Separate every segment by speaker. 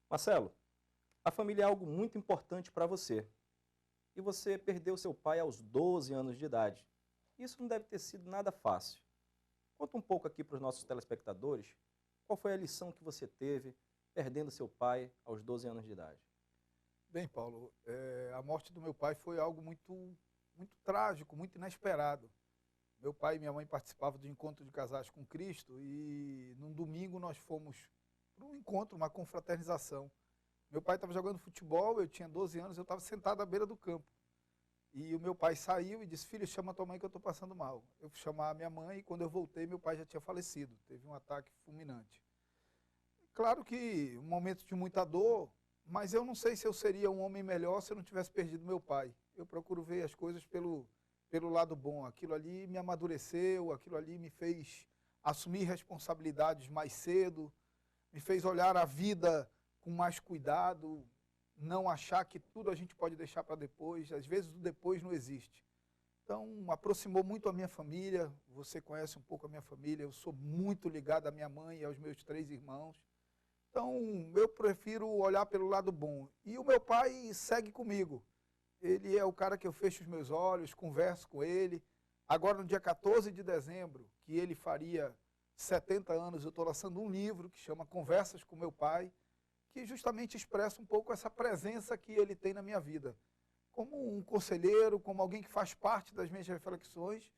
Speaker 1: Marcelo, a família é algo muito importante para você. E você perdeu seu pai aos 12 anos de idade. Isso não deve ter sido nada fácil. Conta um pouco aqui para os nossos telespectadores qual foi a lição que você teve perdendo seu pai aos 12 anos de idade.
Speaker 2: Bem, Paulo, a morte do meu pai foi algo muito trágico, muito inesperado. Meu pai e minha mãe participavam do encontro de casais com Cristo e num domingo nós fomos para um encontro, uma confraternização. Meu pai estava jogando futebol, eu tinha 12 anos, eu estava sentado à beira do campo. E o meu pai saiu e disse: filho, chama a tua mãe que eu estou passando mal. Eu fui chamar a minha mãe e quando eu voltei, meu pai já tinha falecido. Teve um ataque fulminante. Claro que um momento de muita dor, mas eu não sei se eu seria um homem melhor se eu não tivesse perdido meu pai. Eu procuro ver as coisas pelo lado bom. Aquilo ali me amadureceu, aquilo ali me fez assumir responsabilidades mais cedo, me fez olhar a vida com mais cuidado, não achar que tudo a gente pode deixar para depois. Às vezes o depois não existe. Então, aproximou muito a minha família. Você conhece um pouco a minha família. Eu sou muito ligado à minha mãe e aos meus 3 irmãos. Então, eu prefiro olhar pelo lado bom. E o meu pai segue comigo. Ele é o cara que eu fecho os meus olhos, converso com ele. Agora, no dia 14 de dezembro, que ele faria 70 anos, eu estou lançando um livro que chama Conversas com Meu Pai, que justamente expressa um pouco essa presença que ele tem na minha vida. Como um conselheiro, como alguém que faz parte das minhas reflexões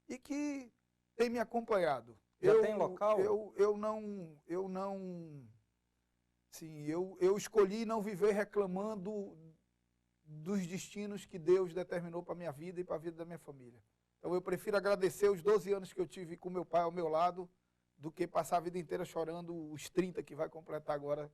Speaker 2: e que tem me acompanhado.
Speaker 1: Já tem local?
Speaker 2: Eu não. Sim, eu escolhi não viver reclamando dos destinos que Deus determinou para a minha vida e para a vida da minha família. Então eu prefiro agradecer os 12 anos que eu tive com meu pai ao meu lado do que passar a vida inteira chorando os 30 que vai completar agora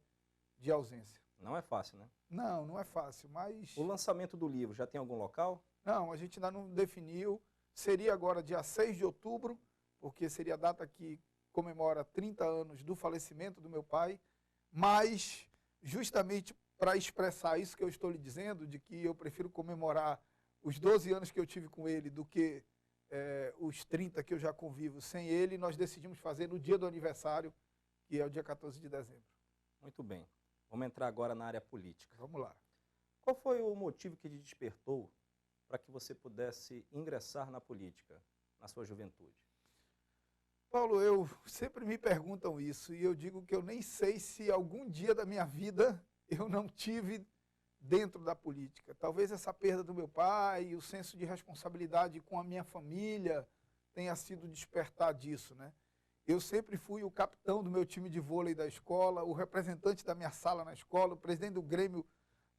Speaker 2: de ausência.
Speaker 1: Não é fácil, né?
Speaker 2: Não, não é fácil, mas...
Speaker 1: O lançamento do livro já tem algum local?
Speaker 2: Não, a gente ainda não definiu. Seria agora dia 6 de outubro, porque seria a data que comemora 30 anos do falecimento do meu pai, mas justamente para expressar isso que eu estou lhe dizendo, de que eu prefiro comemorar os 12 anos que eu tive com ele do que os 30 que eu já convivo sem ele, nós decidimos fazer no dia do aniversário, que é o dia 14 de dezembro.
Speaker 1: Muito bem. Vamos entrar agora na área política.
Speaker 2: Vamos lá.
Speaker 1: Qual foi o motivo que te despertou para que você pudesse ingressar na política, na sua juventude?
Speaker 2: Paulo, eu sempre me perguntam isso e eu digo que eu nem sei se algum dia da minha vida eu não tive dentro da política. Talvez essa perda do meu pai, o senso de responsabilidade com a minha família tenha sido despertar disso, né? Eu sempre fui o capitão do meu time de vôlei da escola, o representante da minha sala na escola, o presidente do Grêmio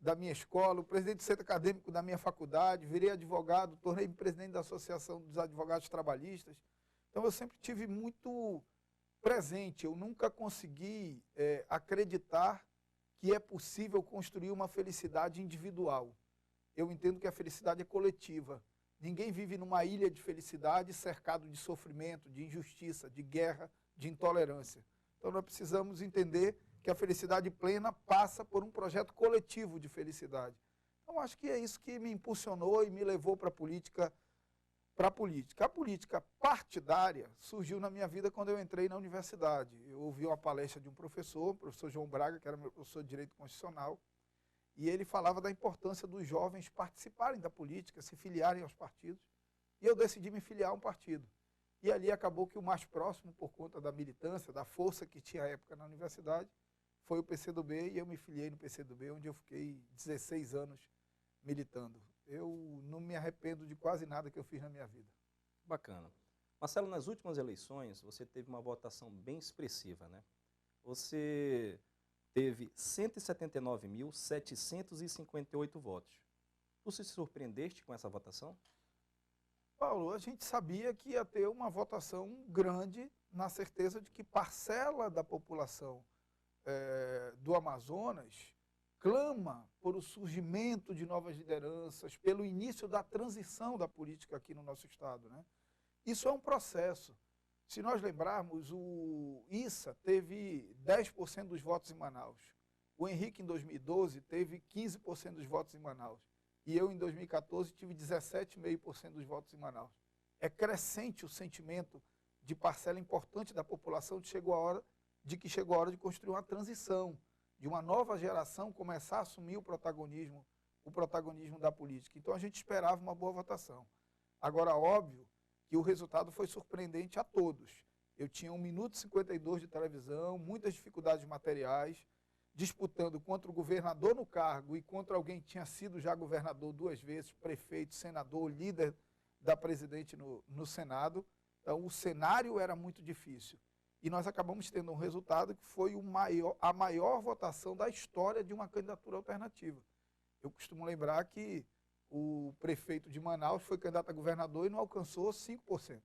Speaker 2: da minha escola, o presidente do centro acadêmico da minha faculdade, virei advogado, tornei-me presidente da Associação dos Advogados Trabalhistas. Então eu sempre tive muito presente, eu nunca consegui acreditar que é possível construir uma felicidade individual. Eu entendo que a felicidade é coletiva. Ninguém vive numa ilha de felicidade cercado de sofrimento, de injustiça, de guerra, de intolerância. Então nós precisamos entender que a felicidade plena passa por um projeto coletivo de felicidade. Então acho que é isso que me impulsionou e me levou para a política. A política partidária surgiu na minha vida quando eu entrei na universidade. Eu ouvi uma palestra de um professor, o professor João Braga, que era meu professor de Direito Constitucional, e ele falava da importância dos jovens participarem da política, se filiarem aos partidos, e eu decidi me filiar a um partido. E ali acabou que o mais próximo, por conta da militância, da força que tinha à época na universidade, foi o PCdoB, e eu me filiei no PCdoB, onde eu fiquei 16 anos militando. Eu não me arrependo de quase nada que eu fiz na minha vida.
Speaker 1: Bacana. Marcelo, nas últimas eleições, você teve uma votação bem expressiva, né? Você teve 179.758 votos. Tu se surpreendeste com essa votação?
Speaker 2: Paulo, a gente sabia que ia ter uma votação grande, na certeza de que parcela da população do Amazonas clama por o surgimento de novas lideranças, pelo início da transição da política aqui no nosso estado, né? Isso é um processo. Se nós lembrarmos, o Issa teve 10% dos votos em Manaus. O Henrique, em 2012, teve 15% dos votos em Manaus. E eu, em 2014, tive 17,5% dos votos em Manaus. É crescente o sentimento de parcela importante da população de que chegou a hora de construir uma transição, de uma nova geração começar a assumir o protagonismo da política. Então, a gente esperava uma boa votação. Agora, óbvio que o resultado foi surpreendente a todos. Eu tinha 1 minuto e 52 de televisão, muitas dificuldades materiais, disputando contra o governador no cargo e contra alguém que tinha sido já governador 2 vezes, prefeito, senador, líder da presidente no Senado. Então, o cenário era muito difícil. E nós acabamos tendo um resultado que foi a maior votação da história de uma candidatura alternativa. Eu costumo lembrar que o prefeito de Manaus foi candidato a governador e não alcançou 5%.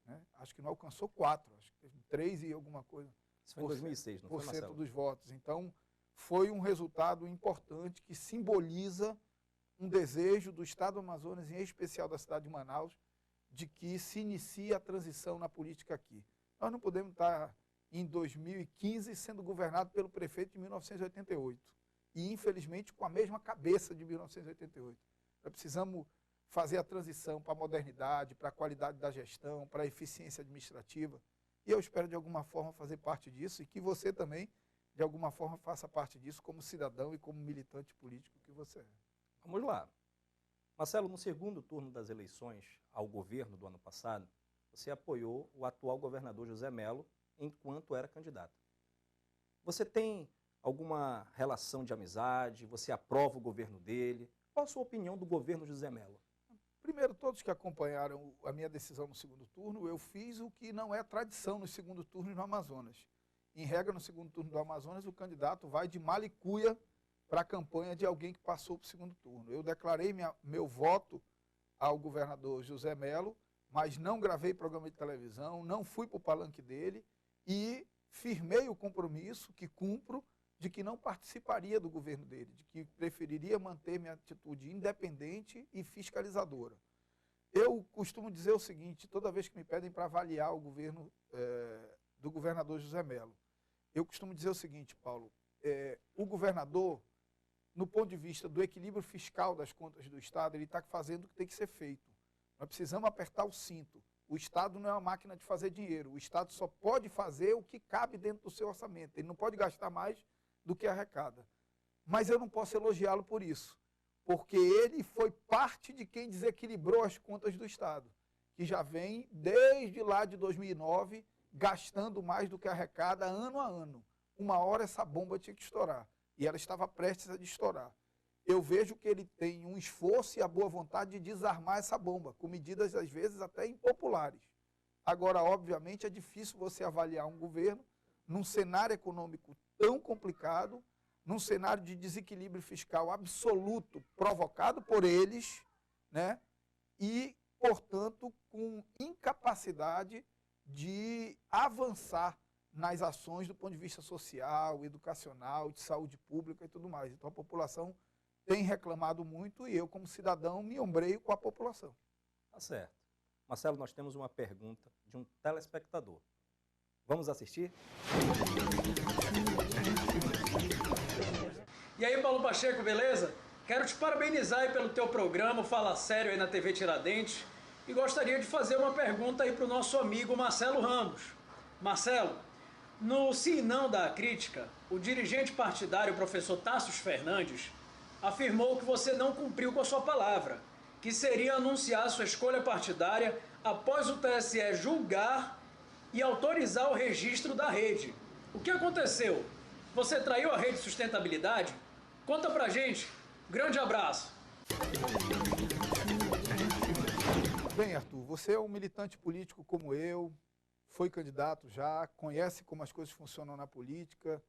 Speaker 2: Né? Acho que não alcançou 4%, acho que teve 3 e alguma coisa.
Speaker 1: Isso foi em 2006, não foi, Marcelo?
Speaker 2: Dos votos. Então, foi um resultado importante que simboliza um desejo do Estado do Amazonas, em especial da cidade de Manaus, de que se inicie a transição na política aqui. Nós não podemos estar em 2015 sendo governado pelo prefeito de 1988 e, infelizmente, com a mesma cabeça de 1988. Nós precisamos fazer a transição para a modernidade, para a qualidade da gestão, para a eficiência administrativa. E eu espero, de alguma forma, fazer parte disso e que você também, de alguma forma, faça parte disso como cidadão e como militante político que você é.
Speaker 1: Vamos lá. Marcelo, no segundo turno das eleições ao governo do ano passado, você apoiou o atual governador José Mello enquanto era candidato. Você tem alguma relação de amizade? Você aprova o governo dele? Qual a sua opinião do governo José Mello?
Speaker 2: Primeiro, todos que acompanharam a minha decisão no segundo turno, eu fiz o que não é tradição no segundo turno no Amazonas. Em regra, no segundo turno do Amazonas, o candidato vai de malicuia para a campanha de alguém que passou para o segundo turno. Eu declarei meu voto ao governador José Mello, mas não gravei programa de televisão, não fui para o palanque dele e firmei o compromisso que cumpro de que não participaria do governo dele, de que preferiria manter minha atitude independente e fiscalizadora. Eu costumo dizer o seguinte, toda vez que me pedem para avaliar o governo do governador José Mello, eu costumo dizer o seguinte, Paulo, o governador, no ponto de vista do equilíbrio fiscal das contas do Estado, ele está fazendo o que tem que ser feito. Nós precisamos apertar o cinto. O Estado não é uma máquina de fazer dinheiro. O Estado só pode fazer o que cabe dentro do seu orçamento. Ele não pode gastar mais do que arrecada. Mas eu não posso elogiá-lo por isso, porque ele foi parte de quem desequilibrou as contas do Estado, que já vem desde lá de 2009 gastando mais do que arrecada ano a ano. Uma hora essa bomba tinha que estourar, e ela estava prestes a estourar. Eu vejo que ele tem um esforço e a boa vontade de desarmar essa bomba, com medidas às vezes até impopulares. Agora, obviamente, é difícil você avaliar um governo num cenário econômico tão complicado, num cenário de desequilíbrio fiscal absoluto provocado por eles, né? E, portanto, com incapacidade de avançar nas ações do ponto de vista social, educacional, de saúde pública e tudo mais. Então, a população tem reclamado muito e eu, como cidadão, me ombreio com a população.
Speaker 1: Tá certo. Marcelo, nós temos uma pergunta de um telespectador. Vamos assistir?
Speaker 3: E aí, Paulo Pacheco, beleza? Quero te parabenizar aí pelo teu programa Fala Sério aí na TV Tiradentes e gostaria de fazer uma pergunta aí para o nosso amigo Marcelo Ramos. Marcelo, no sim e não da crítica, o dirigente partidário, o professor Tasso Fernandes, afirmou que você não cumpriu com a sua palavra, que seria anunciar sua escolha partidária após o TSE julgar e autorizar o registro da rede. O que aconteceu? Você traiu a Rede Sustentabilidade? Conta pra gente. Grande abraço.
Speaker 2: Bem, Arthur, você é um militante político como eu, foi candidato já, conhece como as coisas funcionam na política,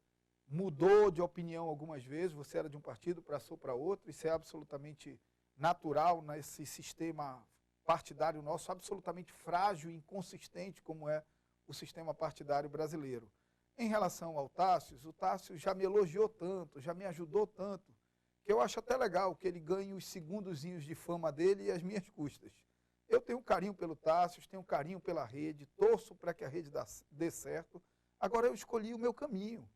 Speaker 2: mudou de opinião algumas vezes, você era de um partido, passou para outro, isso é absolutamente natural nesse sistema partidário nosso, absolutamente frágil e inconsistente como é o sistema partidário brasileiro. Em relação ao Tasso, o Tasso já me elogiou tanto, já me ajudou tanto, que eu acho até legal que ele ganhe os segundozinhos de fama dele e as minhas custas. Eu tenho um carinho pelo Tasso, tenho um carinho pela rede, torço para que a rede dê certo. Agora eu escolhi o meu caminho.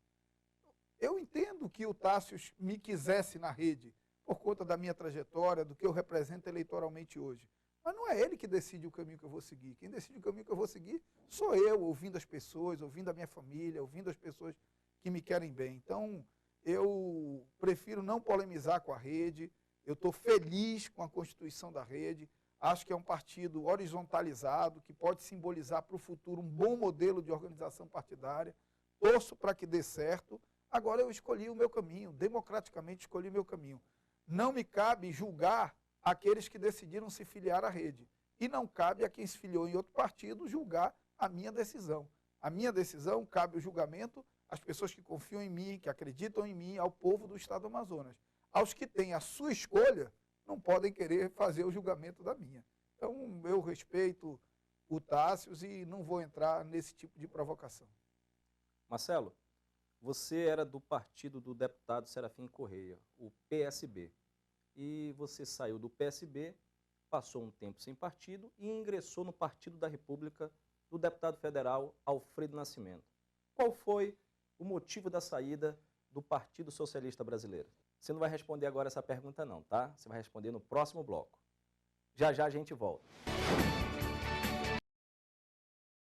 Speaker 2: Eu entendo que o Tasso me quisesse na rede por conta da minha trajetória, do que eu represento eleitoralmente hoje. Mas não é ele que decide o caminho que eu vou seguir. Quem decide o caminho que eu vou seguir sou eu, ouvindo as pessoas, ouvindo a minha família, ouvindo as pessoas que me querem bem. Então, eu prefiro não polemizar com a rede, eu estou feliz com a constituição da rede, acho que é um partido horizontalizado, que pode simbolizar para o futuro um bom modelo de organização partidária, torço para que dê certo. Agora eu escolhi o meu caminho, democraticamente escolhi o meu caminho. Não me cabe julgar aqueles que decidiram se filiar à rede. E não cabe a quem se filiou em outro partido julgar a minha decisão. A minha decisão cabe o julgamento às pessoas que confiam em mim, que acreditam em mim, ao povo do Estado do Amazonas. Aos que têm a sua escolha, não podem querer fazer o julgamento da minha. Então, eu respeito o Tássios e não vou entrar nesse tipo de provocação.
Speaker 1: Marcelo, você era do partido do deputado Serafim Correia, o PSB. E você saiu do PSB, passou um tempo sem partido e ingressou no Partido da República do deputado federal Alfredo Nascimento. Qual foi o motivo da saída do Partido Socialista Brasileiro? Você não vai responder agora essa pergunta não, tá? Você vai responder no próximo bloco. Já já a gente volta.